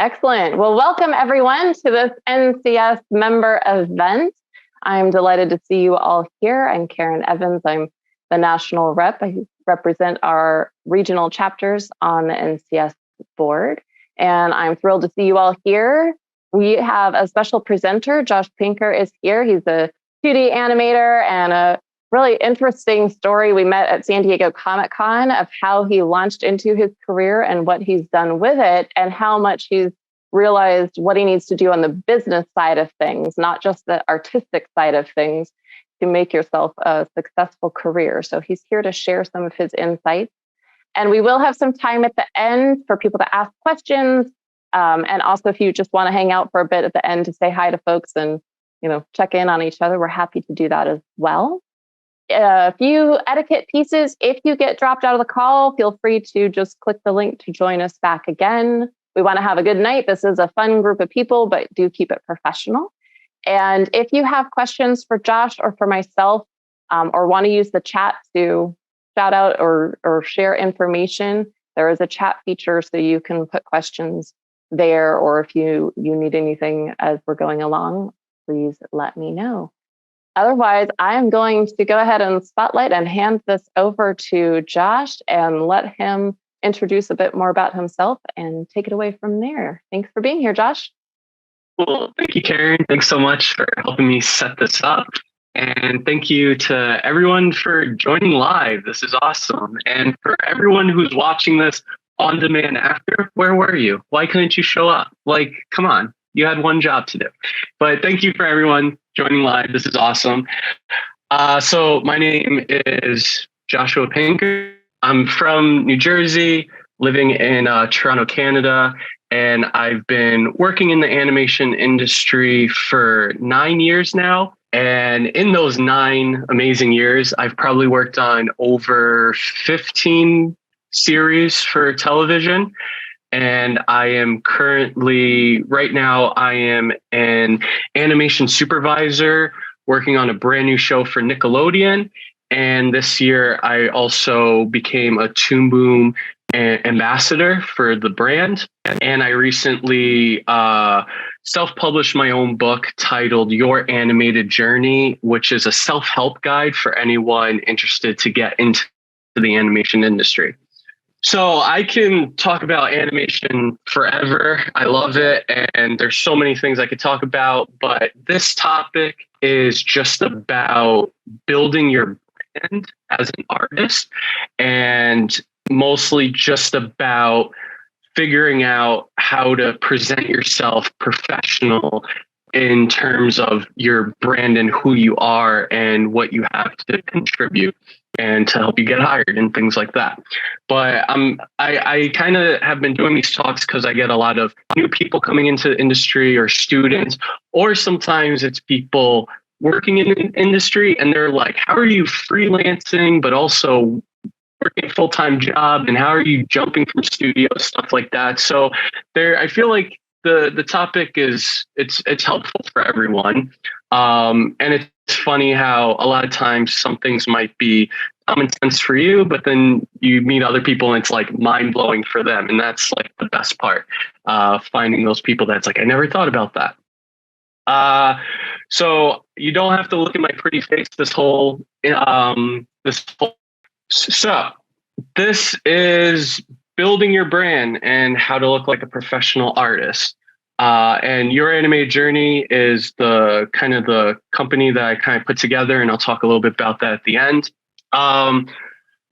Excellent. Well, welcome everyone to this NCS member event. I'm delighted to see you all here. I'm Karen Evans. I'm the national rep. I represent our regional chapters on the NCS board, and I'm thrilled to see you all here. We have a special presenter. Josh Pinker is here. He's a 2D animator and a really interesting story. We met at San Diego Comic-Con of how he launched into his career and what he's done with it and how much he's realized what he needs to do on the business side of things, not just the artistic side of things, to make yourself a successful career. So he's here to share some of his insights. And we will have some time at the end for people to ask questions. And also, if you just want to hang out for a bit at the end to say hi to folks and check in on each other, we're happy to do that as well. A few etiquette pieces. If you get dropped out of the call, feel free to just click the link to join us back again. We want to have a good night. This is a fun group of people, but do keep it professional. And if you have questions for Josh or for myself, or want to use the chat to shout out or share information, there is a chat feature so you can put questions there, or if you need anything as we're going along, please let me know. Otherwise, I am going to go ahead and spotlight and hand this over to Josh and let him introduce a bit more about himself and take it away from there. Thanks for being here, Josh. Well, thank you, Karen. Thanks so much for helping me set this up. And thank you to everyone for joining live. This is awesome. And for everyone who's watching this on demand after, where were you? Why couldn't you show up? Come on. You had one job to do. But thank you for everyone joining live. This is awesome. So my name is Joshua Pinker. I'm from New Jersey, living in Toronto, Canada, and I've been working in the animation industry for 9 years now. And in those 9 amazing years, I've probably worked on over 15 series for television. And I am currently, right now, I am an animation supervisor working on a brand new show for Nickelodeon. And this year, I also became a Toon Boom ambassador for the brand. And I recently self-published my own book titled Your Animated Journey, which is a self-help guide for anyone interested to get into the animation industry. So I can talk about animation forever. I love it. And there's so many things I could talk about. But this topic is just about building your brand as an artist, and mostly just about figuring out how to present yourself professional in terms of your brand and who you are and what you have to contribute and to help you get hired and things like that. But I kind of have been doing these talks because I get a lot of new people coming into the industry, or students, or sometimes it's people working in the industry and they're like, how are you freelancing but also working a full-time job, and how are you jumping from studio, stuff like that. So I feel like the topic is it's helpful for everyone. And it's funny how a lot of times some things might be common sense for you, but then you meet other people and it's like mind blowing for them. And that's like the best part, finding those people that's like, I never thought about that. So you don't have to look at my pretty face So this is building your brand and how to look like a professional artist. And Your Animated Journey is the company that I kind of put together, and I'll talk a little bit about that at the end.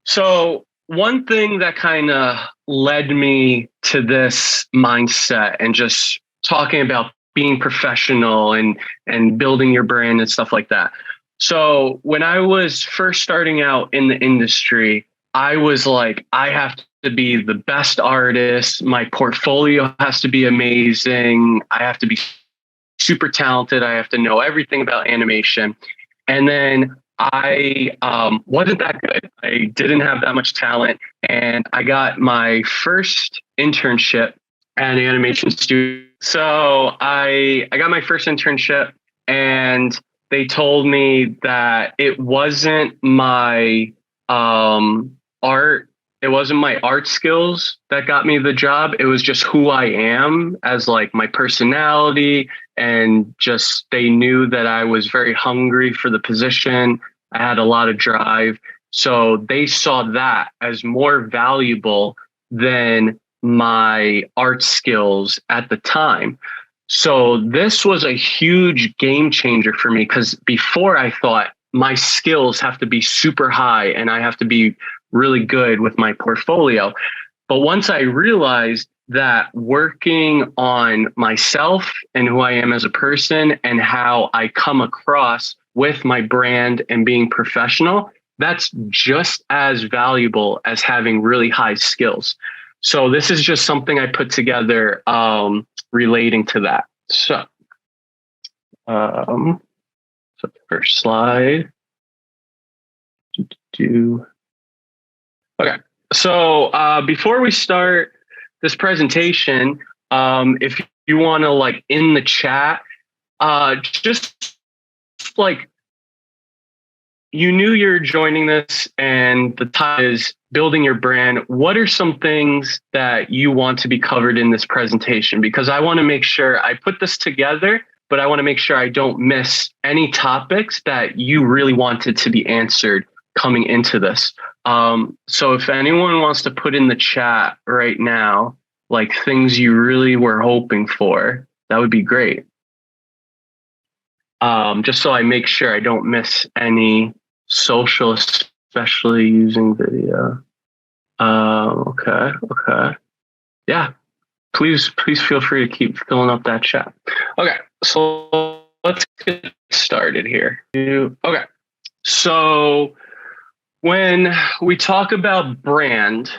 So one thing that kind of led me to this mindset and just talking about being professional and building your brand and stuff like that. So when I was first starting out in the industry, I was like, I have to be the best artist. My portfolio has to be amazing. I have to be super talented. I have to know everything about animation. And then I wasn't that good. I didn't have that much talent. And I got my first internship at an animation studio. So I got my first internship, and they told me that it wasn't my art it wasn't my art skills that got me the job. It was just who I am as like my personality, and just they knew that I was very hungry for the position. I had a lot of drive. So they saw that as more valuable than my art skills at the time. So this was a huge game changer for me, because before I thought my skills have to be super high and I have to be really good with my portfolio. But once I realized that working on myself and who I am as a person and how I come across with my brand and being professional, that's just as valuable as having really high skills. So this is just something I put together relating to that. So, so the first slide. Okay. So before we start this presentation, if you want to like in the chat, just like, you knew you're joining this and the title is building your brand. What are some things that you want to be covered in this presentation? Because I want to make sure I put this together, but I want to make sure I don't miss any topics that you really wanted to be answered coming into this. So if anyone wants to put in the chat right now, like things you really were hoping for, that would be great. Just so I make sure I don't miss any social, especially using video. Okay. Yeah, please feel free to keep filling up that chat. Okay, so let's get started here. Okay, so when we talk about brand,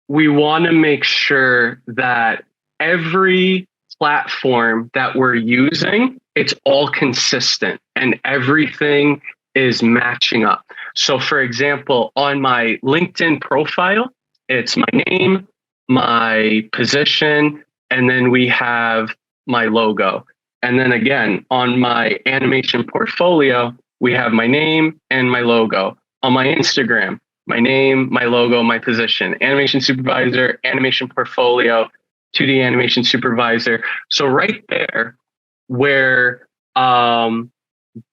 we want to make sure that every platform that we're using, it's all consistent and everything is matching up. So for example, on my LinkedIn profile, it's my name, my position, and then we have my logo. And then again, on my animation portfolio, we have my name and my logo. On my Instagram, my name, my logo, my position, animation supervisor, animation portfolio, 2D animation supervisor. So right there, we're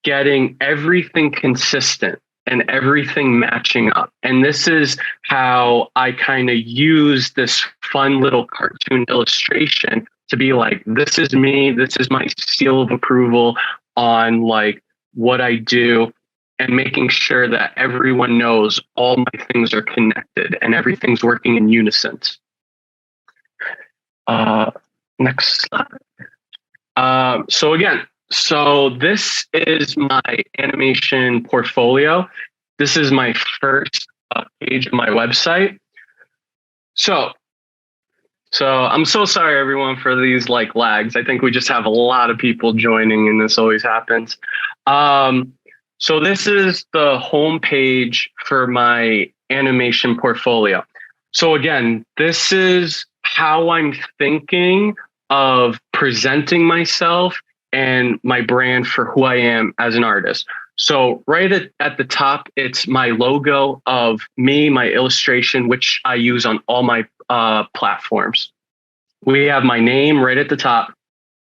getting everything consistent and everything matching up. And this is how I kind of use this fun little cartoon illustration to be like, this is me, this is my seal of approval on like what I do, and making sure that everyone knows all my things are connected and everything's working in unison. Next slide. So this is my animation portfolio. This is my first page of my website. So I'm so sorry everyone for these like lags. I think we just have a lot of people joining and this always happens. So this is the home page for my animation portfolio. So again, this is how I'm thinking of presenting myself and my brand for who I am as an artist. So right at the top, it's my logo of me, my illustration, which I use on all my platforms. We have my name right at the top,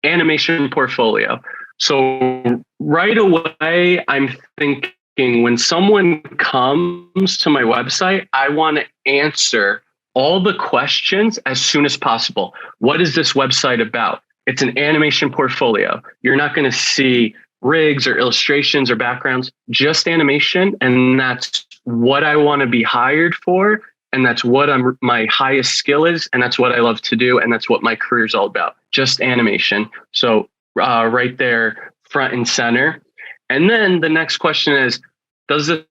animation portfolio. So right away, I'm thinking when someone comes to my website, I want to answer all the questions as soon as possible. What is this website about? It's an animation portfolio. You're not going to see rigs or illustrations or backgrounds, just animation. And that's what I want to be hired for. And that's what my highest skill is. And that's what I love to do. And that's what my career is all about, just animation. So right there, front and center. And then the next question is, does this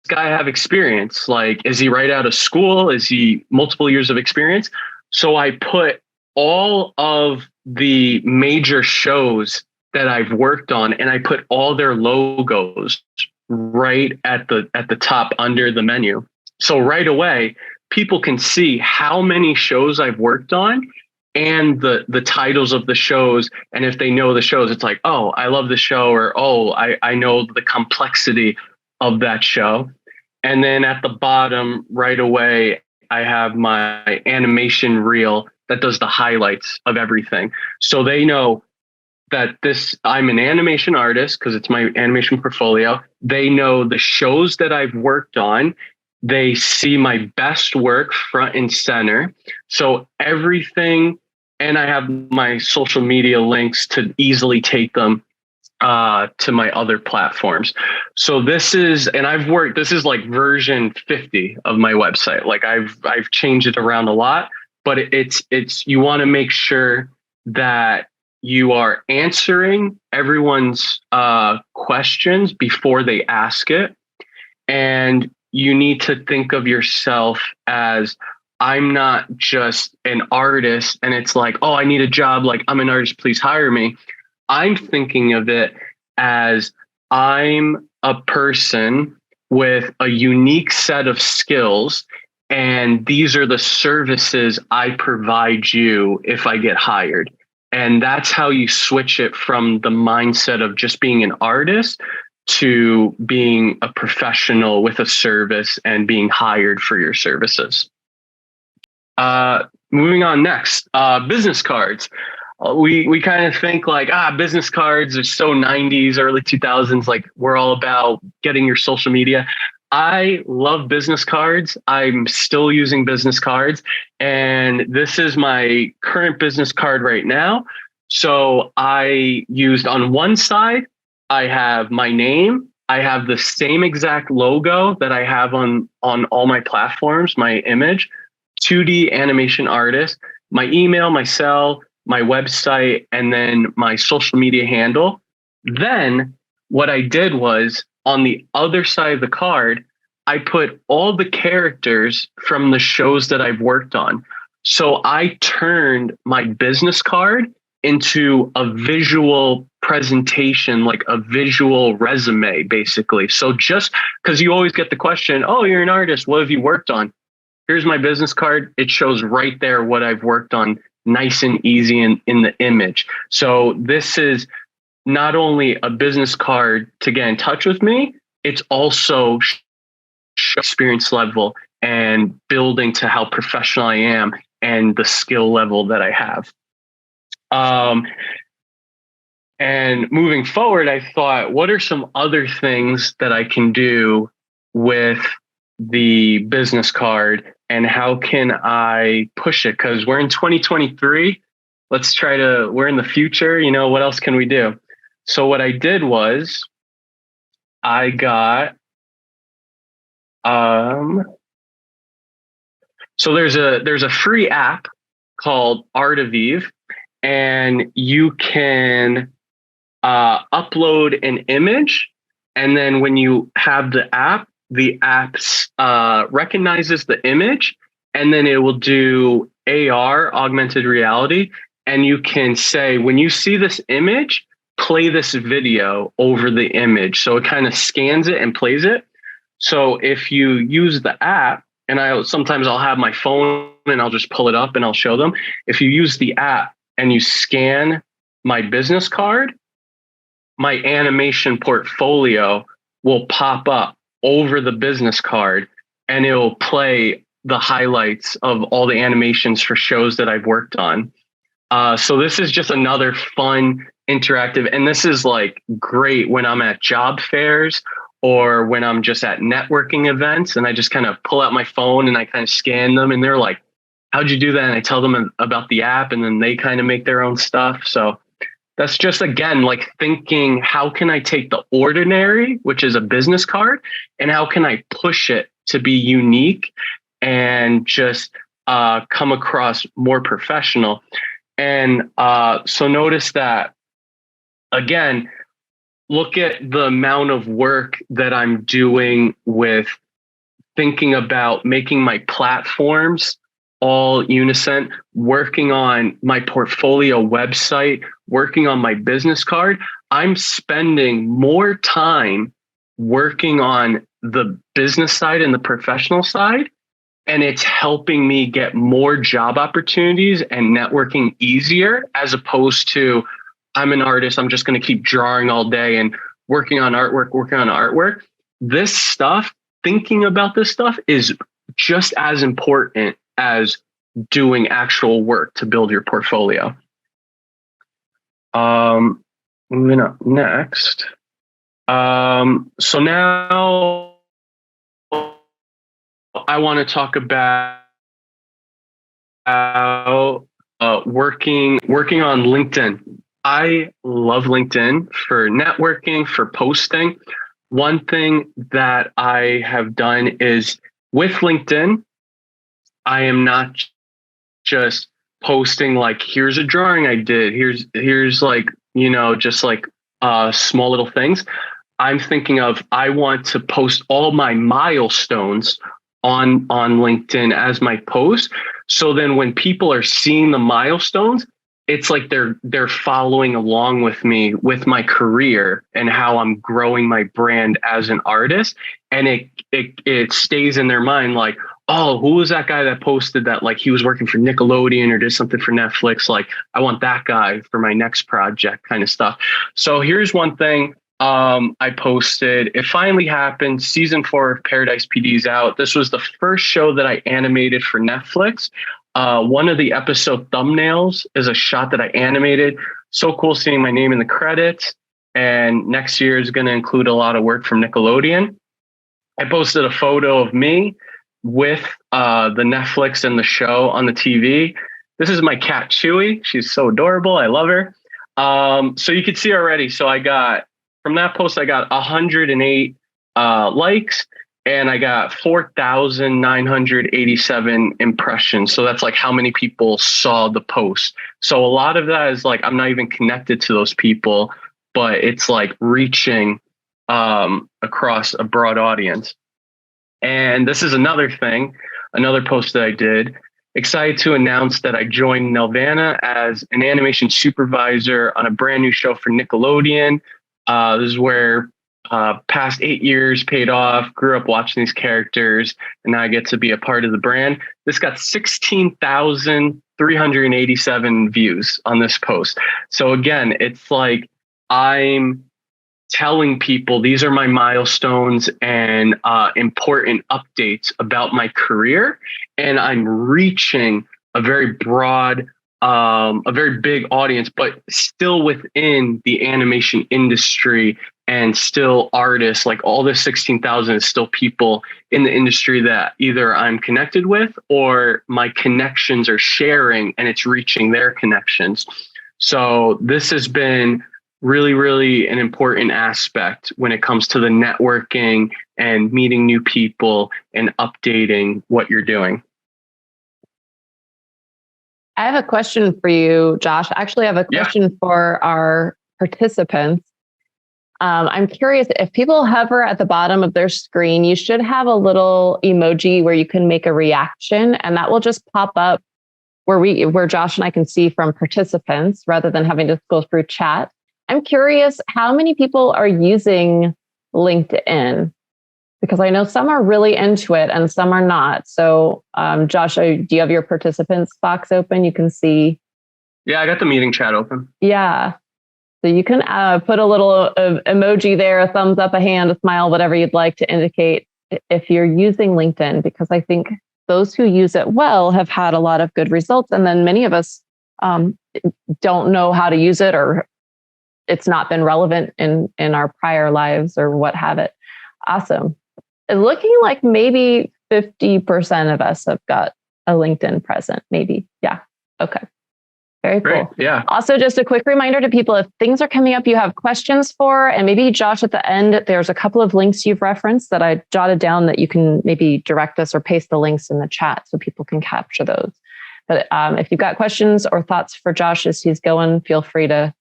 guy have experience? Like, is he right out of school? Is he multiple years of experience? So I put all of the major shows that I've worked on, and I put all their logos right at the top under the menu. So right away, people can see how many shows I've worked on and the titles of the shows. And if they know the shows, it's like, oh, I love the show, or oh, I know the complexity of that show. And then at the bottom right away, I have my animation reel that does the highlights of everything. So they know that I'm an animation artist because it's my animation portfolio. They know the shows that I've worked on. They see my best work front and center. So everything, and I have my social media links to easily take them to my other platforms. So this is like version 50 of my website. Like I've changed it around a lot, but it's you want to make sure that you are answering everyone's questions before they ask it. And you need to think of yourself as, I'm not just an artist and it's like, oh, I need a job. Like, I'm an artist, please hire me. I'm thinking of it as, I'm a person with a unique set of skills, and these are the services I provide you if I get hired. And that's how you switch it from the mindset of just being an artist to being a professional with a service and being hired for your services. Moving on next, business cards. We kind of think like, business cards are so 90s, early 2000s, like we're all about getting your social media. I love business cards. I'm still using business cards, and this is my current business card right now. So I used, on one side, I have my name. I have the same exact logo that I have on all my platforms, my image, 2D animation artist, my email, my cell, my website, and then my social media handle. Then what I did was, on the other side of the card, I put all the characters from the shows that I've worked on. So I turned my business card into a visual presentation, like a visual resume, basically. So just because you always get the question, oh, you're an artist, what have you worked on? Here's my business card. It shows right there what I've worked on, nice and easy in the image. So this is not only a business card to get in touch with me, it's also experience level and building to how professional I am and the skill level that I have. And moving forward, I thought, what are some other things that I can do with the business card, and how can I push it? Because we're in 2023. We're in the future. What else can we do? So what I did was I got, so there's a free app called Artavive, and you can upload an image. And then when you have the app recognizes the image, and then it will do AR, augmented reality. And you can say, when you see this image, play this video over the image. So it kind of scans it and plays it. So if you use the app, and sometimes I'll have my phone and I'll just pull it up and I'll show them. If you use the app and you scan my business card, my animation portfolio will pop up over the business card, and it will play the highlights of all the animations for shows that I've worked on. So this is just another fun, interactive, and this is like great when I'm at job fairs or when I'm just at networking events, and I just kind of pull out my phone and I kind of scan them, and they're like, how'd you do that? And I tell them about the app, and then they kind of make their own stuff. So that's just, again, like thinking, how can I take the ordinary, which is a business card, and how can I push it to be unique and just come across more professional? And so notice that, again, look at the amount of work that I'm doing with thinking about making my platforms all unison, working on my portfolio website, working on my business card. I'm spending more time working on the business side and the professional side, and it's helping me get more job opportunities and networking easier, as opposed to, I'm an artist, I'm just going to keep drawing all day and working on artwork. This stuff thinking about this stuff is just as important as doing actual work to build your portfolio. Moving up next. So now I want to talk about working on LinkedIn. I love LinkedIn for networking, for posting. One thing that I have done is with LinkedIn, I am not just posting like, here's a drawing I did, here's like, just like small little things. I'm thinking of, I want to post all my milestones on LinkedIn as my post. So then when people are seeing the milestones, it's like they're following along with me with my career and how I'm growing my brand as an artist. And it stays in their mind like, oh, who was that guy that posted that like he was working for Nickelodeon or did something for Netflix? Like, I want that guy for my next project, kind of stuff. So here's one thing I posted. It finally happened. Season 4 of Paradise PD is out. This was the first show that I animated for Netflix. One of the episode thumbnails is a shot that I animated. So cool seeing my name in the credits. And next year is going to include a lot of work from Nickelodeon. I posted a photo of me with the Netflix and the show on the TV. This is my cat Chewy. She's so adorable. I love her. So you can see already. So from that post, I got 108 likes and I got 4,987 impressions. So that's like how many people saw the post. So a lot of that is like, I'm not even connected to those people, but it's like reaching across a broad audience. And this is another thing, another post that I did. Excited to announce that I joined Nelvana as an animation supervisor on a brand new show for Nickelodeon. This is where past 8 years paid off, grew up watching these characters, and now I get to be a part of the brand. This got 16,387 views on this post. So again, it's like I'm telling people these are my milestones and important updates about my career. And I'm reaching a very broad, a very big audience, but still within the animation industry and still artists. Like all this 16,000 is still people in the industry that either I'm connected with or my connections are sharing and it's reaching their connections. So this has been really, really an important aspect when it comes to the networking and meeting new people and updating what you're doing. I have a question for you, Josh. Actually, I have a question for our participants. I'm curious, if people hover at the bottom of their screen, you should have a little emoji where you can make a reaction, and that will just pop up where Josh and I can see from participants rather than having to go through chat. I'm curious how many people are using LinkedIn, because I know some are really into it and some are not. So, Josh, do you have your participants box open? You can see. Yeah, I got the meeting chat open. Yeah. So you can put a little emoji there, a thumbs up, a hand, a smile, whatever you'd like to indicate if you're using LinkedIn, because I think those who use it well have had a lot of good results. And then many of us don't know how to use it, or it's not been relevant in our prior lives or what have it. Awesome. It's looking like maybe 50% of us have got a LinkedIn present, maybe. Yeah. Okay. Very Great. cool. Yeah. Also, just a quick reminder to people, if things are coming up you have questions for, and maybe Josh at the end, there's a couple of links you've referenced that I jotted down that you can maybe direct us or paste the links in the chat so people can capture those. But if you've got questions or thoughts for Josh as he's going, feel free to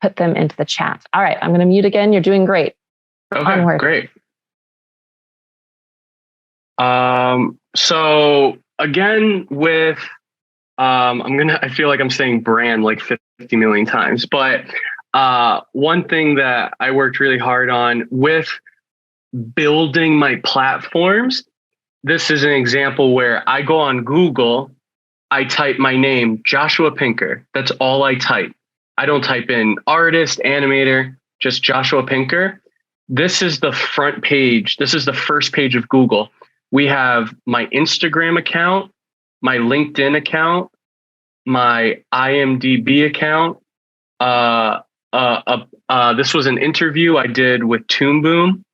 put them into the chat. All right, I'm going to mute again. You're doing great. Okay, onward. Great. So again, with I feel like I'm saying brand like 50 million times, but one thing that I worked really hard on with building my platforms, this is an example where I go on Google, I type my name, Joshua Pinker. That's all I type. I don't type in artist, animator, just Joshua Pinker. this is the front page. This is the first page of Google. We have my Instagram account, my LinkedIn account, my IMDb account. This was an interview I did with Toon Boom.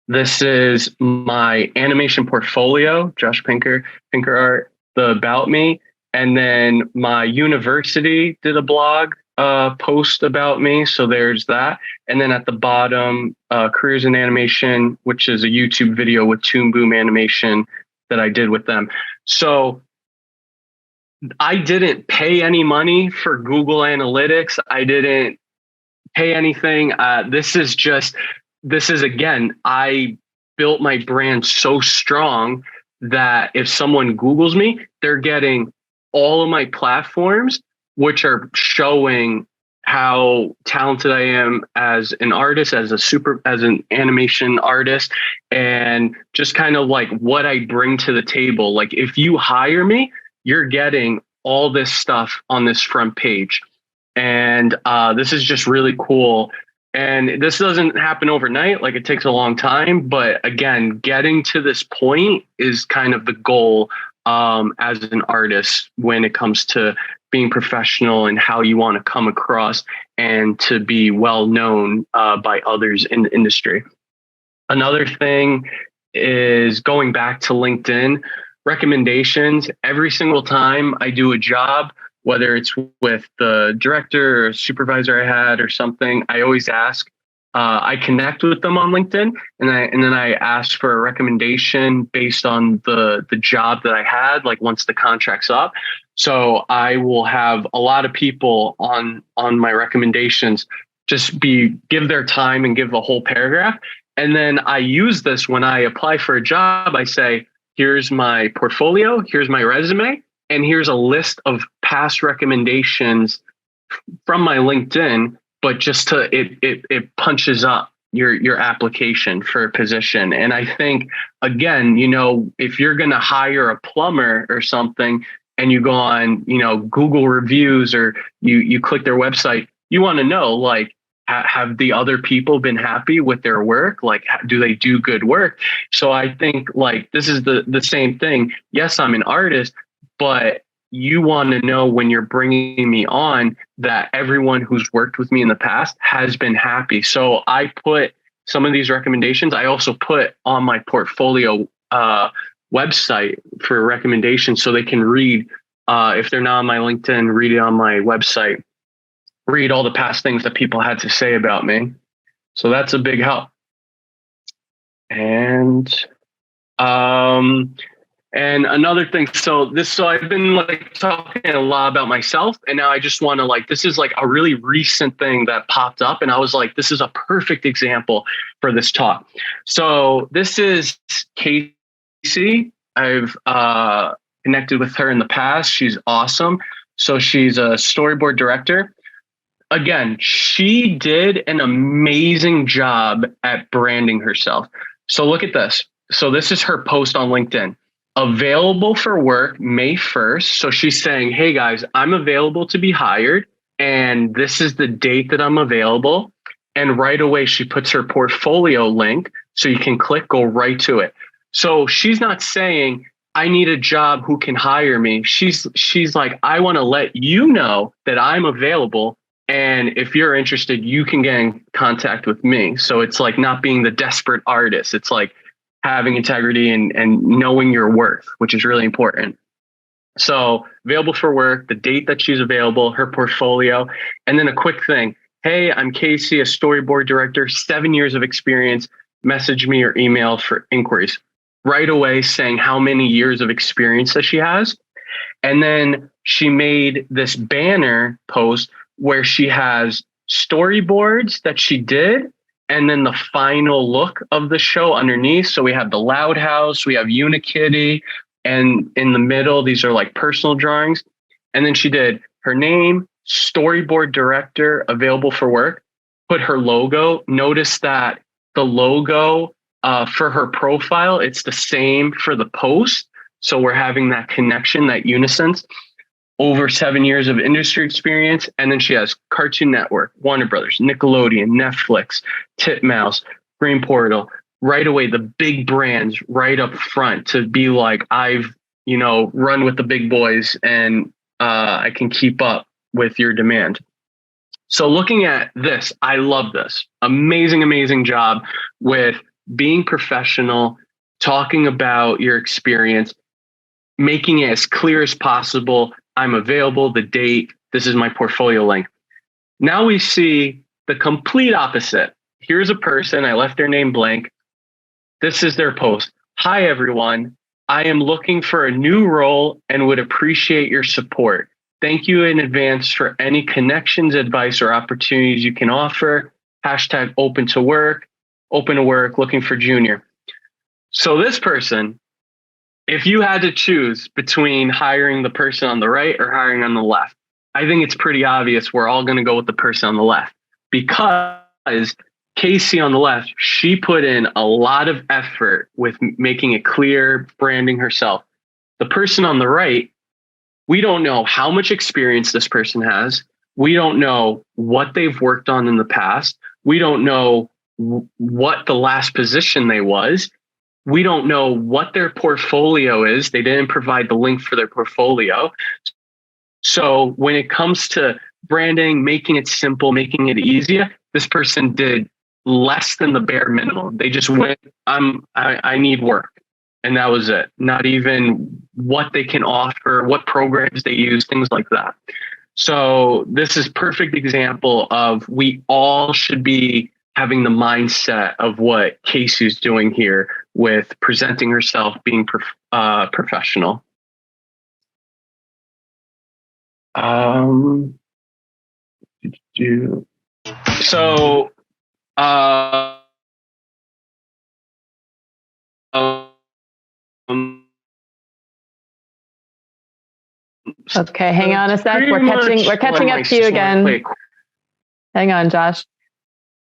This is my animation portfolio, Josh Pinker Art, the About Me. And then my university did a blog post about me. So there's that. And then at the bottom, Careers in Animation, which is a YouTube video with Toon Boom Animation that I did with them. So I didn't pay any money for Google Analytics. I didn't pay anything. This is again, I built my brand so strong that if someone Googles me, they're getting all of my platforms, which are showing how talented I am as an artist, as an animation artist, and just kind of like what I bring to the table. Like if you hire me, you're getting all this stuff on this front page. And this is just really cool. And this doesn't happen overnight. Like it takes a long time. But again, getting to this point is kind of the goal as an artist when it comes to being professional and how you want to come across and to be well known by others in the industry. Another thing is going back to LinkedIn recommendations. Every single time I do a job, whether it's with the director or supervisor I had or something, I always ask, I connect with them on LinkedIn and then I ask for a recommendation based on the job that I had, like once the contract's up. So I will have a lot of people on my recommendations just give their time and give a whole paragraph. And then I use this when I apply for a job. I say, here's my portfolio, here's my resume, and here's a list of past recommendations from my LinkedIn, but just it punches up your application for a position. And I think, again, if you're going to hire a plumber or something and you go on, Google reviews or you click their website, you want to know, like, have the other people been happy with their work? Like, do they do good work? So I think like this is the same thing. Yes, I'm an artist, but you want to know when you're bringing me on that everyone who's worked with me in the past has been happy. So I put some of these recommendations. I also put on my portfolio website for recommendations so they can read, if they're not on my LinkedIn, read it on my website, read all the past things that people had to say about me. So that's a big help. And another thing, so I've been like talking a lot about myself, and now I just want to this is like a really recent thing that popped up, and I was like, this is a perfect example for this talk. So this is Casey. I've connected with her in the past. She's awesome. So she's a storyboard director. Again, she did an amazing job at branding herself. So look at this. So this is her post on LinkedIn. Available for work May 1st. So she's saying, hey guys, I'm available to be hired. And this is the date that I'm available. And right away, she puts her portfolio link. So you can go right to it. So she's not saying, I need a job, who can hire me? She's like, I want to let you know that I'm available. And if you're interested, you can get in contact with me. So it's like not being the desperate artist. It's like having integrity and knowing your worth, which is really important. So available for work, the date that she's available, her portfolio, and then a quick thing. Hey, I'm Casey, a storyboard director, 7 years of experience. Message me or email for inquiries. Right away saying how many years of experience that she has. And then she made this banner post where she has storyboards that she did, and then the final look of the show underneath. So we have the Loud House, we have Unikitty, and in the middle, these are like personal drawings. And then she did her name, storyboard director, available for work, put her logo. Notice that the logo for her profile, it's the same for the post. So we're having that connection, that unison. Over 7 years of industry experience. And then she has Cartoon Network, Warner Brothers, Nickelodeon, Netflix, Titmouse, Green Portal, right away, the big brands right up front to be like, I've, run with the big boys and I can keep up with your demand. So looking at this, I love this. Amazing, amazing job with being professional, talking about your experience, making it as clear as possible. I'm available, the date, this is my portfolio link. Now we see the complete opposite. Here's a person, I left their name blank. This is their post. Hi, everyone. I am looking for a new role and would appreciate your support. Thank you in advance for any connections, advice, or opportunities you can offer. Hashtag open to work, looking for junior. So this person, if you had to choose between hiring the person on the right or hiring on the left, I think it's pretty obvious we're all going to go with the person on the left, because Casey on the left, she put in a lot of effort with making it clear, branding herself. The person on the right, we don't know how much experience this person has. We don't know what they've worked on in the past. We don't know what the last position they was. We don't know what their portfolio is. They didn't provide the link for their portfolio. So when it comes to branding, making it simple, making it easier, this person did less than the bare minimum. They just went, I need work. And that was it. Not even what they can offer, what programs they use, things like that. So this is perfect example of we all should be having the mindset of what Casey's doing here with presenting herself, being professional. So okay, hang on a sec. We're catching up to you again. Hang on, Josh.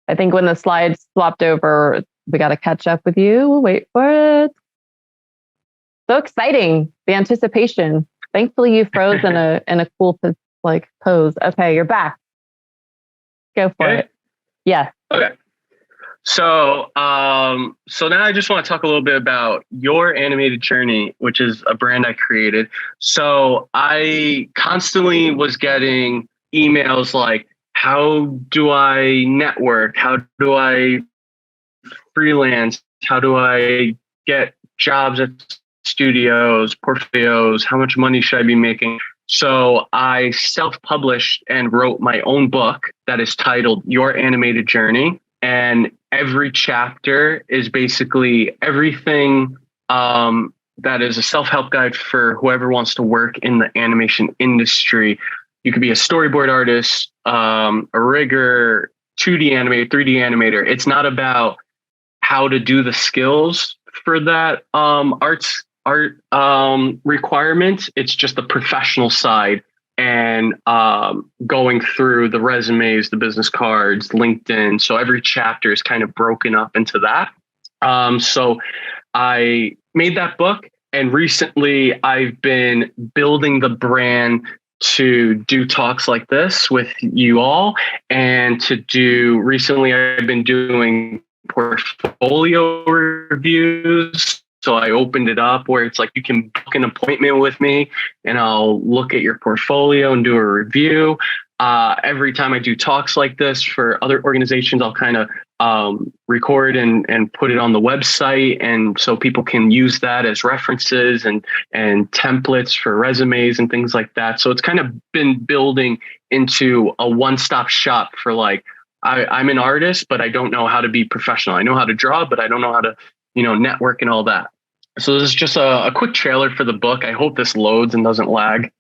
I think when the slides swapped over, we got to catch up with you. We'll wait for it. So exciting, the anticipation. Thankfully, you froze in a cool pose. Okay, you're back. Go for it. Yeah. Okay. So now I just want to talk a little bit about Your Animated Journey, which is a brand I created. So I constantly was getting emails like, how do I network? How do I freelance? How do I get jobs at studios, portfolios? How much money should I be making? So I self-published and wrote my own book that is titled Your Animated Journey. And every chapter is basically everything that is a self-help guide for whoever wants to work in the animation industry. You could be a storyboard artist, a rigger, 2D animator, 3D animator. It's not about how to do the skills for that art requirement. It's just the professional side and going through the resumes, the business cards, LinkedIn. So every chapter is kind of broken up into that. So I made that book, and recently I've been building the brand to do talks like this with you all, and recently I've been doing portfolio reviews. So I opened it up where it's like you can book an appointment with me and I'll look at your portfolio and do a review. Every time I do talks like this for other organizations, I'll kind of record and put it on the website. And so people can use that as references and templates for resumes and things like that. So it's kind of been building into a one-stop shop for I'm an artist, but I don't know how to be professional. I know how to draw, but I don't know how to, network and all that. So this is just a quick trailer for the book. I hope this loads and doesn't lag.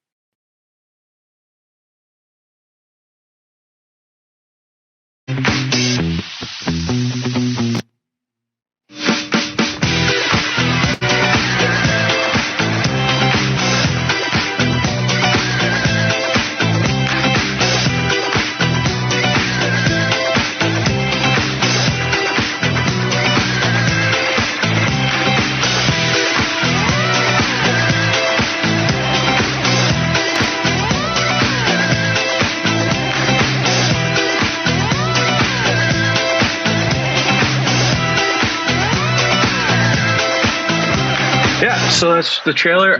So that's the trailer.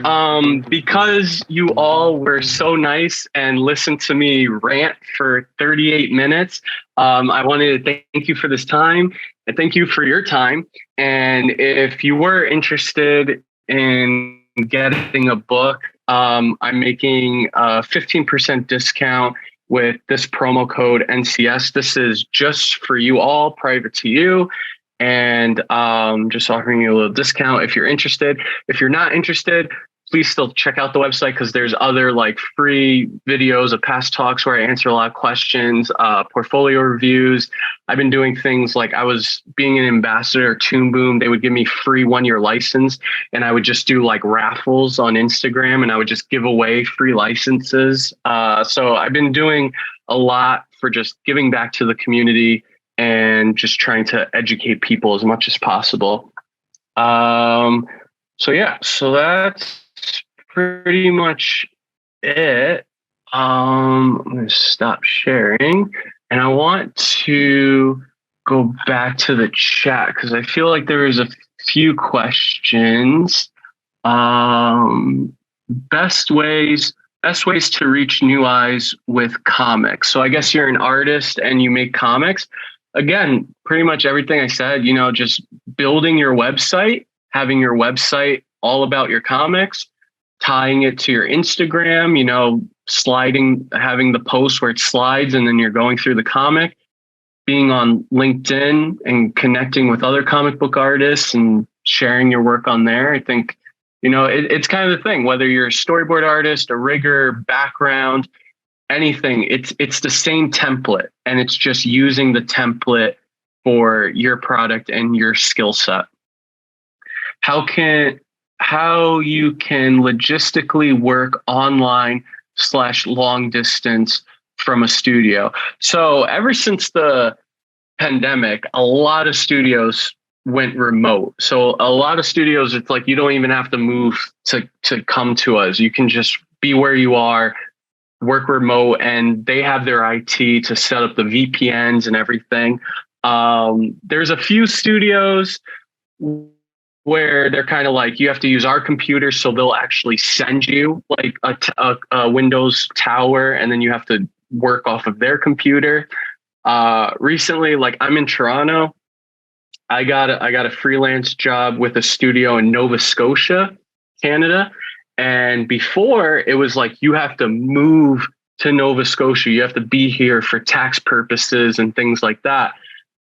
Because you all were so nice and listened to me rant for 38 minutes, I wanted to thank you for this time and thank you for your time. And if you were interested in getting a book, I'm making a 15% discount with this promo code NCS. This is just for you all, private to you, and just offering you a little discount if you're interested. If you're not interested, please still check out the website because there's other like free videos of past talks where I answer a lot of questions, portfolio reviews. I've been doing things like I was being an ambassador at Toon Boom. They would give me free 1-year license, and I would just do like raffles on Instagram, and I would just give away free licenses. So I've been doing a lot for just giving back to the community and just trying to educate people as much as possible. So that's pretty much it. I'm going to stop sharing, and I want to go back to the chat because I feel like there is a few questions. Best ways to reach new eyes with comics. So I guess you're an artist and you make comics. Again, pretty much everything I said, just building your website, having your website all about your comics, tying it to your Instagram, sliding, having the post where it slides and then you're going through the comic, being on LinkedIn and connecting with other comic book artists and sharing your work on there. I think, it's kind of the thing, whether you're a storyboard artist, a rigger, background, anything, it's the same template, and it's just using the template for your product and your skill set. How you can logistically work online / long distance from a studio. So ever since the pandemic, a lot of studios went remote. So a lot of studios, it's like you don't even have to move to come to us. You can just be where you are, work remote, and they have their IT to set up the VPNs and everything. There's a few studios where they're kind of like, you have to use our computer, so they'll actually send you like a Windows tower, and then you have to work off of their computer. Recently, like I'm in Toronto, I got a freelance job with a studio in Nova Scotia, Canada. And before, it was like you have to move to Nova Scotia. You have to be here for tax purposes and things like that.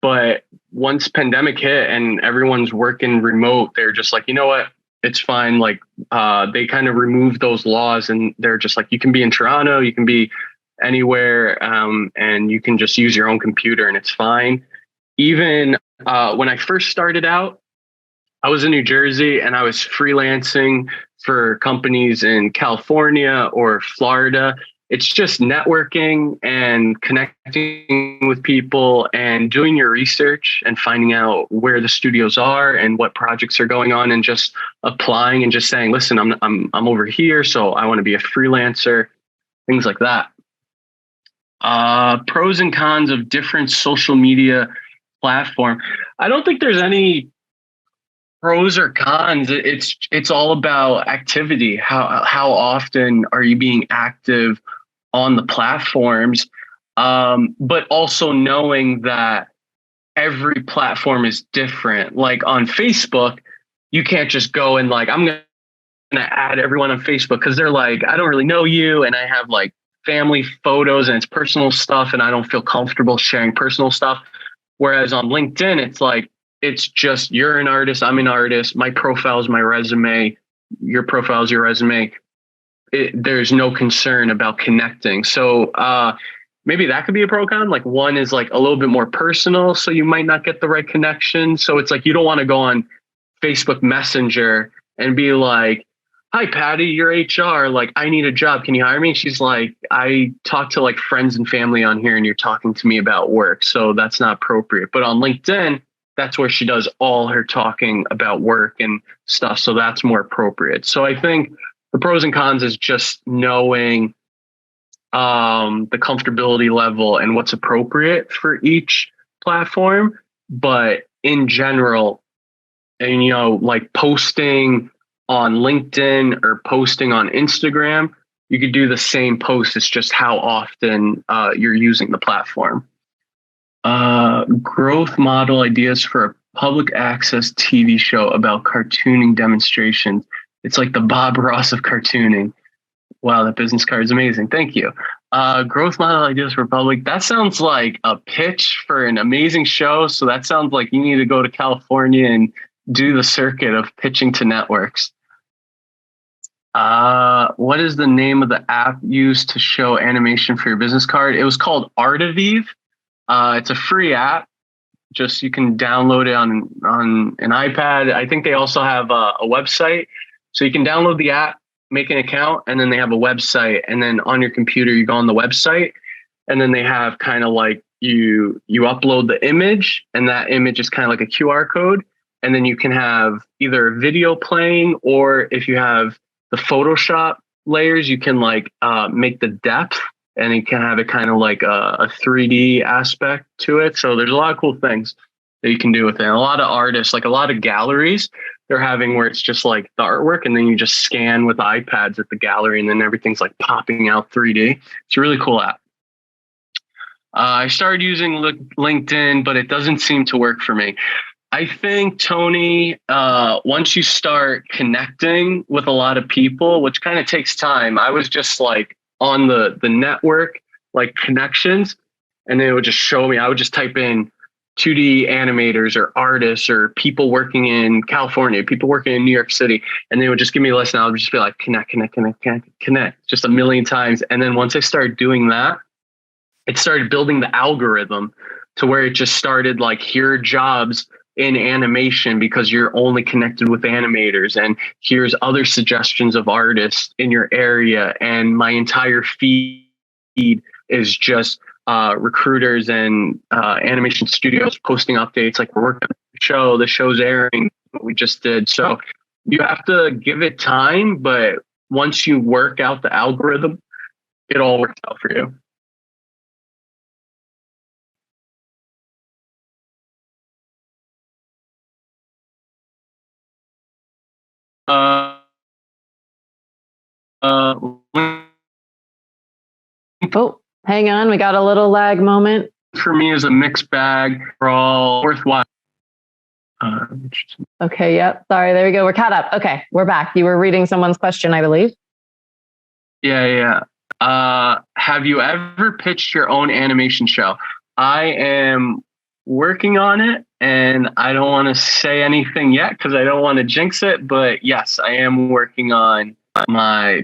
But once pandemic hit and everyone's working remote, they're just like, you know what? It's fine. Like they kind of removed those laws, and they're just like, you can be in Toronto, you can be anywhere, and you can just use your own computer and it's fine. Even when I first started out, I was in New Jersey and I was freelancing for companies in California or Florida. It's just networking and connecting with people and doing your research and finding out where the studios are and what projects are going on, and just applying and just saying, listen, I'm over here, so I want to be a freelancer, things like that. Pros and cons of different social media platform. I don't think there's any pros or cons. It's all about activity. How often are you being active on the platforms? But also knowing that every platform is different. Like on Facebook, you can't just go and like, I'm going to add everyone on Facebook because they're like, I don't really know you, and I have like family photos and it's personal stuff, and I don't feel comfortable sharing personal stuff. Whereas on LinkedIn, it's like, it's just, you're an artist, I'm an artist, my profile is my resume, your profile is your resume. There's no concern about connecting. So maybe that could be a pro con. Like one is like a little bit more personal, so you might not get the right connection. So it's like, you don't want to go on Facebook Messenger and be like, hi, Patty, you're HR. Like, I need a job. Can you hire me? She's like, I talk to like friends and family on here and you're talking to me about work. So that's not appropriate. But on LinkedIn, that's where she does all her talking about work and stuff. So that's more appropriate. So I think the pros and cons is just knowing the comfortability level and what's appropriate for each platform. But in general, and like posting on LinkedIn or posting on Instagram, you could do the same post. It's just how often you're using the platform. Growth model ideas for a public access TV show about cartooning demonstrations. It's like the Bob Ross of cartooning. Wow, that business card is amazing. Thank you. Growth model ideas for public. That sounds like a pitch for an amazing show. So that sounds like you need to go to California and do the circuit of pitching to networks. What is the name of the app used to show animation for your business card? It was called Artivive. It's a free app. Just you can download it on an iPad. I think they also have a website. So you can download the app, make an account, and then they have a website. And then on your computer, you go on the website, and then they have kind of like you upload the image, and that image is kind of like a QR code. And then you can have either a video playing, or if you have the Photoshop layers, you can like make the depth, and you can have it kind of like a 3D aspect to it. So there's a lot of cool things that you can do with it. And a lot of artists, like a lot of galleries, they're having where it's just like the artwork, and then you just scan with iPads at the gallery, and then everything's like popping out 3D. It's a really cool app. I started using LinkedIn, but it doesn't seem to work for me. I think, Tony, once you start connecting with a lot of people, which kind of takes time, I was just like on the network, like connections, and then it would just show me, I would just type in 2D animators or artists or people working in California, people working in New York City, and they would just give me a list, and I would just be like, connect, just a million times. And then once I started doing that, it started building the algorithm to where it just started like, here are jobs in animation because you're only connected with animators, and here's other suggestions of artists in your area. And my entire feed is just recruiters and animation studios posting updates, like we're working on the show, the show's airing, what we just did. So you have to give it time, but once you work out the algorithm, it all works out for you. Oh, hang on. We got a little lag moment. For me, is a mixed bag. For all worthwhile. Okay. Yep. Sorry. There we go. We're caught up. Okay. We're back. You were reading someone's question, I believe. Yeah. Have you ever pitched your own animation show? I am working on it, and I don't want to say anything yet because I don't want to jinx it. But yes, I am working on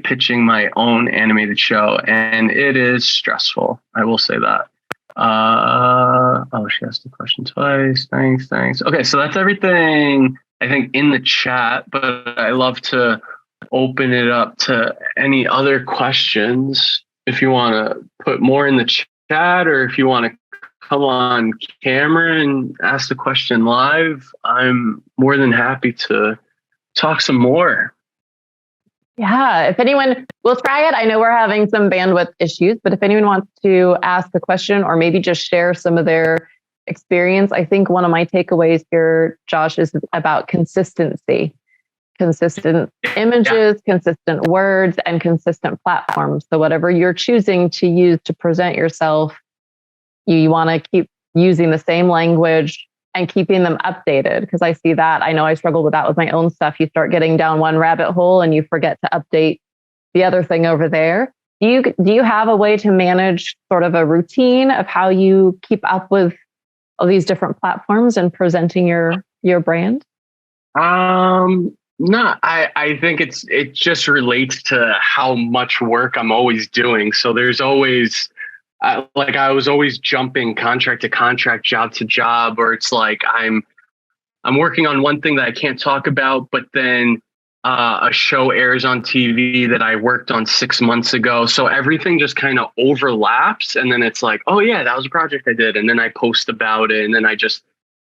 pitching my own animated show, and it is stressful. I will say that. She asked the question twice. Thanks. Okay, so that's everything I think in the chat, but I love to open it up to any other questions. If you want to put more in the chat, or if you want to come on camera and ask the question live, I'm more than happy to talk some more. Yeah, if anyone, we'll try it. I know we're having some bandwidth issues, but if anyone wants to ask a question or maybe just share some of their experience, I think one of my takeaways here, Josh, is about consistency. Consistent images, consistent words, and consistent platforms. So whatever you're choosing to use to present yourself, you want to keep using the same language and keeping them updated, because I see that. I know I struggle with that with my own stuff. You start getting down one rabbit hole and you forget to update the other thing over there. Do you have a way to manage sort of a routine of how you keep up with all these different platforms and presenting your brand? No, I think it just relates to how much work I'm always doing. So there's always I was always jumping contract to contract, job to job, or it's like I'm working on one thing that I can't talk about, but then a show airs on TV that I worked on 6 months ago. So everything just kind of overlaps, and then it's like, oh yeah, that was a project I did, and then I post about it, and then I just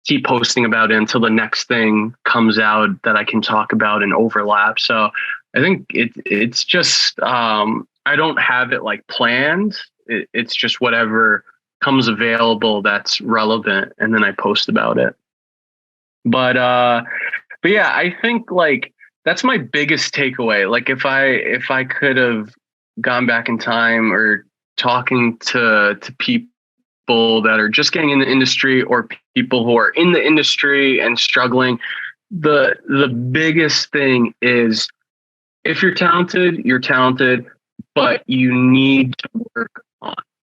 keep posting about it until the next thing comes out that I can talk about and overlap. So I think it's just I don't have it like planned. It's just whatever comes available that's relevant, and then I post about it. But yeah, I think like that's my biggest takeaway. Like if I could have gone back in time or talking to people that are just getting in the industry or people who are in the industry and struggling, the biggest thing is if you're talented, but you need to work on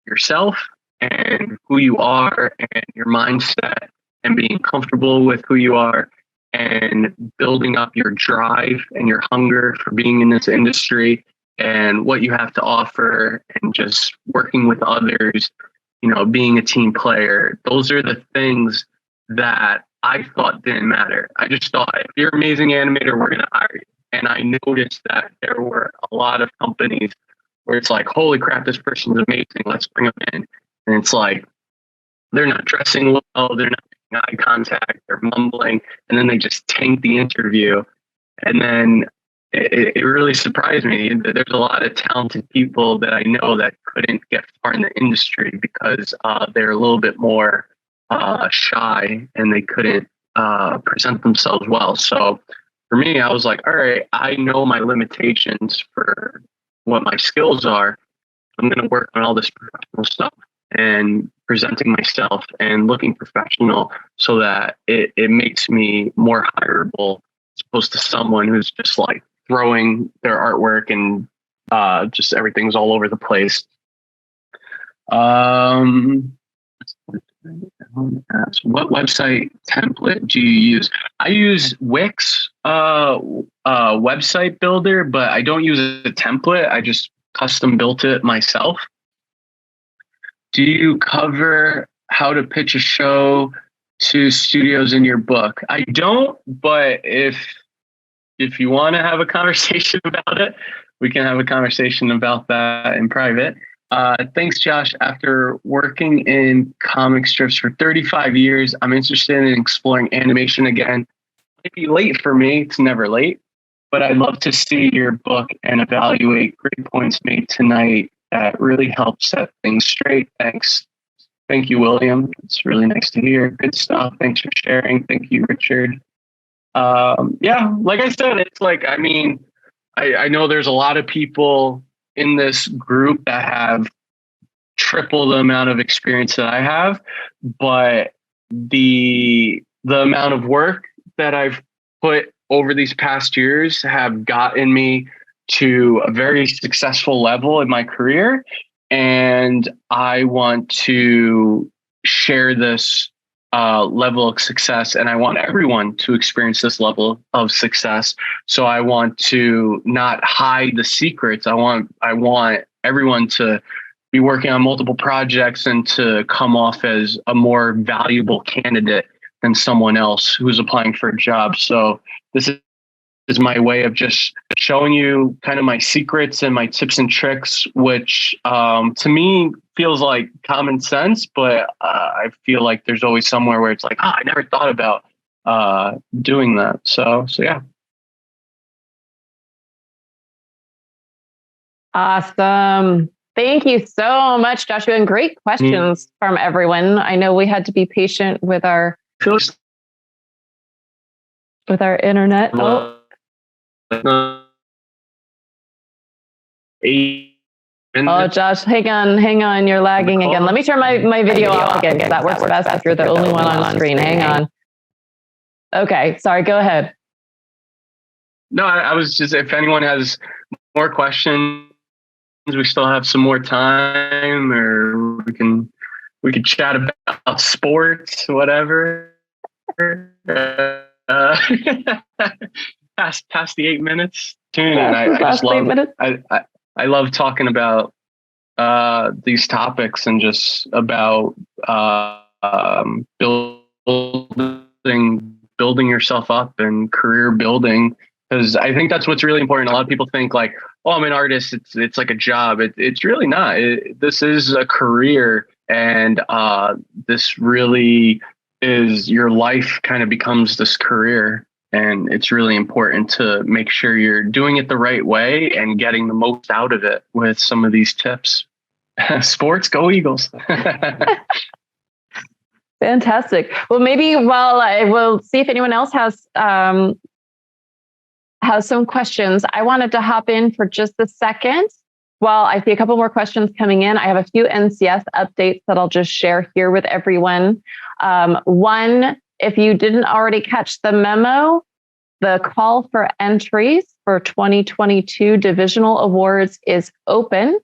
yourself and who you are and your mindset and being comfortable with who you are and building up your drive and your hunger for being in this industry and what you have to offer and just working with others, being a team player. Those are the things that I thought didn't matter. I just thought, if you're an amazing animator, we're going to hire you. And I noticed that there were a lot of companies where it's like, holy crap, this person's amazing, let's bring them in. And it's like, they're not dressing well, they're not making eye contact, they're mumbling, and then they just tank the interview. And then it really surprised me that there's a lot of talented people that I know that couldn't get far in the industry because they're a little bit more shy and they couldn't present themselves well. So for me, I was like, all right, I know my limitations for what my skills are. I'm going to work on all this professional stuff and presenting myself and looking professional so that it makes me more hireable as opposed to someone who's just like throwing their artwork and just everything's all over the place. What website template do you use? I use Wix website builder, but I don't use a template. I just custom built it myself. Do you cover how to pitch a show to studios in your book? I don't, but if you want to have a conversation about it, we can have a conversation about that in private. Thanks, Josh. After working in comic strips for 35 years, I'm interested in exploring animation again. It might be late for me. It's never late, but I'd love to see your book and evaluate great points made tonight. That really helps set things straight. Thanks. Thank you, William. It's really nice to hear. Good stuff. Thanks for sharing. Thank you, Richard. Yeah, like I said, it's like, I mean, I know there's a lot of people in this group that have triple the amount of experience that I have, but the amount of work that I've put over these past years have gotten me to a very successful level in my career. And I want to share this level of success, and I want everyone to experience this level of success. So I want to not hide the secrets. I want everyone to be working on multiple projects and to come off as a more valuable candidate than someone else who's applying for a job. So this is my way of just showing you kind of my secrets and my tips and tricks, which to me feels like common sense, but I feel like there's always somewhere where it's like, I never thought about doing that. So yeah. Awesome. Thank you so much, Joshua, and great questions from everyone. I know we had to be patient with our internet. Oh, Josh, hang on. You're lagging again. Let me turn my video off again, because that works best if you're the only one on screen. Hang on. Okay, sorry, go ahead. No, I was just, if anyone has more questions, we still have some more time, or we could chat about sports, whatever. Past the 8 minutes. I just love I love talking about these topics and just about building yourself up and career building, because I think that's what's really important. A lot of people think like, oh, I'm an artist, it's like a job. It's really not. This is a career, and this really is your life. Kind of becomes this career. And it's really important to make sure you're doing it the right way and getting the most out of it with some of these tips. Sports, go Eagles. Fantastic. Well, maybe I will see if anyone else has has some questions. I wanted to hop in for just a second. Well, I see a couple more questions coming in. I have a few NCS updates that I'll just share here with everyone. One, if you didn't already catch the memo, the call for entries for 2022 divisional awards is open.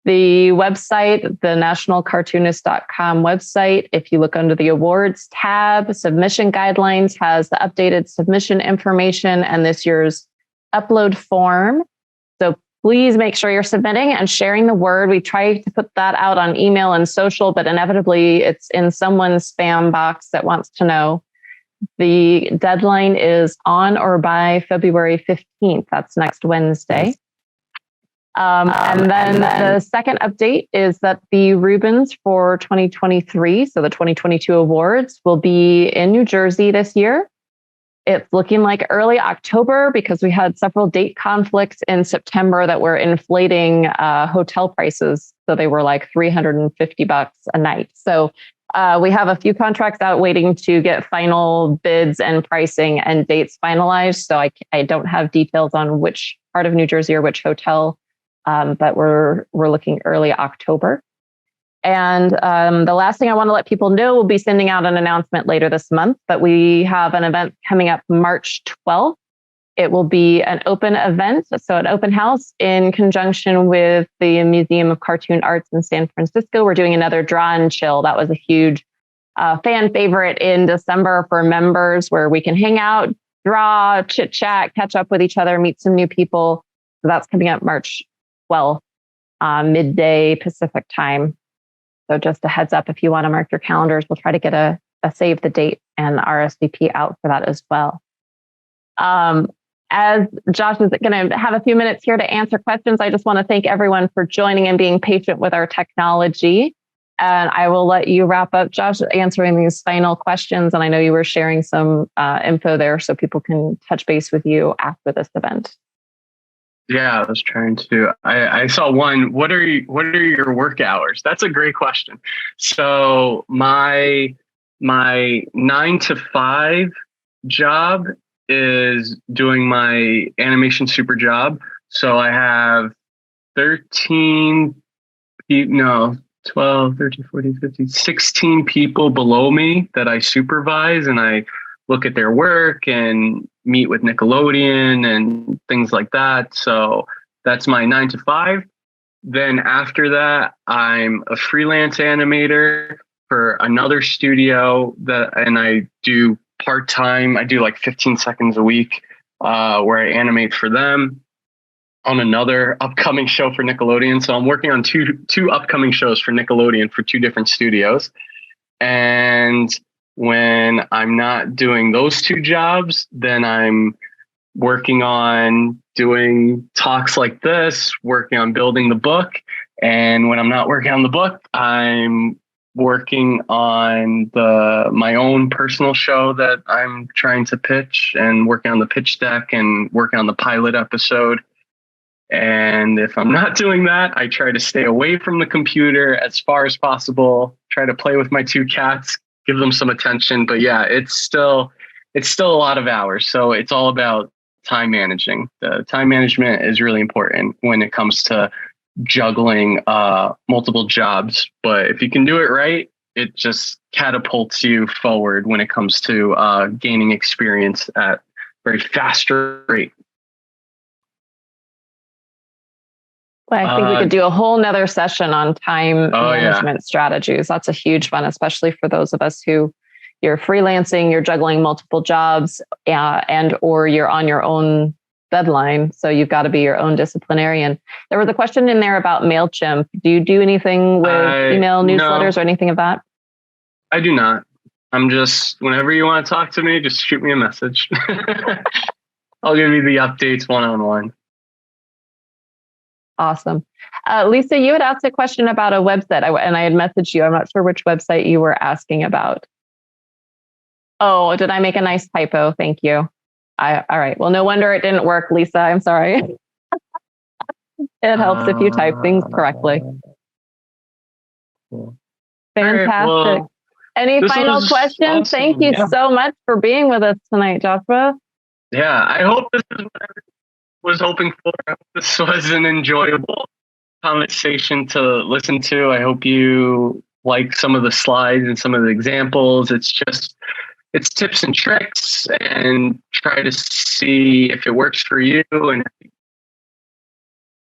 The website, the nationalcartoonist.com website, if you look under the awards tab, submission guidelines has the updated submission information and this year's upload form. So please make sure you're submitting and sharing the word. We try to put that out on email and social, but inevitably it's in someone's spam box that wants to know. The deadline is on or by February 15th. That's next Wednesday. And then the second update is that the Rubens for 2023, so the 2022 awards, will be in New Jersey this year. It's looking like early October because we had several date conflicts in September that were inflating hotel prices. So they were like $350 a night. So we have a few contracts out waiting to get final bids and pricing and dates finalized. So I don't have details on which part of New Jersey or which hotel. But we're looking early October. And the last thing I want to let people know, we'll be sending out an announcement later this month, but we have an event coming up March 12th. It will be an open event, so an open house in conjunction with the Museum of Cartoon Arts in San Francisco. We're doing another Draw and Chill. That was a huge fan favorite in December for members where we can hang out, draw, chit chat, catch up with each other, meet some new people. So that's coming up March 12th, midday Pacific time. So just a heads up, if you want to mark your calendars, we'll try to get a save the date and RSVP out for that as well. As Josh is going to have a few minutes here to answer questions, I just want to thank everyone for joining and being patient with our technology. And I will let you wrap up, Josh, answering these final questions. And I know you were sharing some info there so people can touch base with you after this event. Yeah, I was trying to. I saw one. What are your work hours? That's a great question. So my 9 to 5 job is doing my animation super job. So I have 12, 13, 14, 15, 16 people below me that I supervise, and I look at their work and meet with Nickelodeon and things like that. So that's my 9 to 5. Then after that, I'm a freelance animator for another studio and I do part-time. I do like 15 seconds a week where I animate for them on another upcoming show for Nickelodeon. So I'm working on two upcoming shows for Nickelodeon for 2 different studios. And when I'm not doing those 2 jobs, then I'm working on doing talks like this, working on building the book. And when I'm not working on the book, I'm working on my own personal show that I'm trying to pitch and working on the pitch deck and working on the pilot episode. And if I'm not doing that, I try to stay away from the computer as far as possible, try to play with my 2 cats, give them some attention. But yeah, it's still a lot of hours. So it's all about time managing. The time management is really important when it comes to juggling multiple jobs. But if you can do it right, it just catapults you forward when it comes to gaining experience at very fast rate. Well, I think we could do a whole nother session on time management strategies. That's a huge one, especially for those of us who you're freelancing, you're juggling multiple jobs, and or you're on your own deadline. So you've got to be your own disciplinarian. There was a question in there about MailChimp. Do you do anything with email newsletters or anything of that? I do not. I'm just, whenever you want to talk to me, just shoot me a message. I'll give you the updates one-on-one. Awesome. Lisa, you had asked a question about a website and I had messaged you. I'm not sure which website you were asking about. Oh, did I make a nice typo? Thank you. All right. Well, no wonder it didn't work, Lisa. I'm sorry. It helps if you type things correctly. Cool. Fantastic. Right, well, any final questions? Awesome. Thank you so much for being with us tonight, Joshua. Yeah, I hope this is what I was hoping for. I hope this was an enjoyable conversation to listen to. I hope you like some of the slides and some of the examples. It's tips and tricks, and try to see if it works for you. And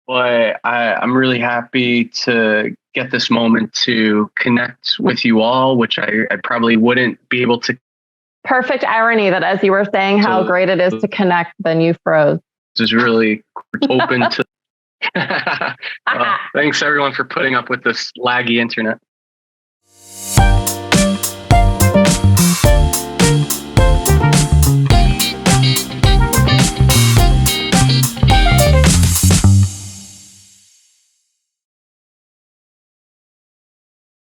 but I'm really happy to get this moment to connect with you all, which I probably wouldn't be able to. Perfect irony that as you were saying how great it is to connect, then you froze. This is really open to. Well, thanks everyone for putting up with this laggy internet.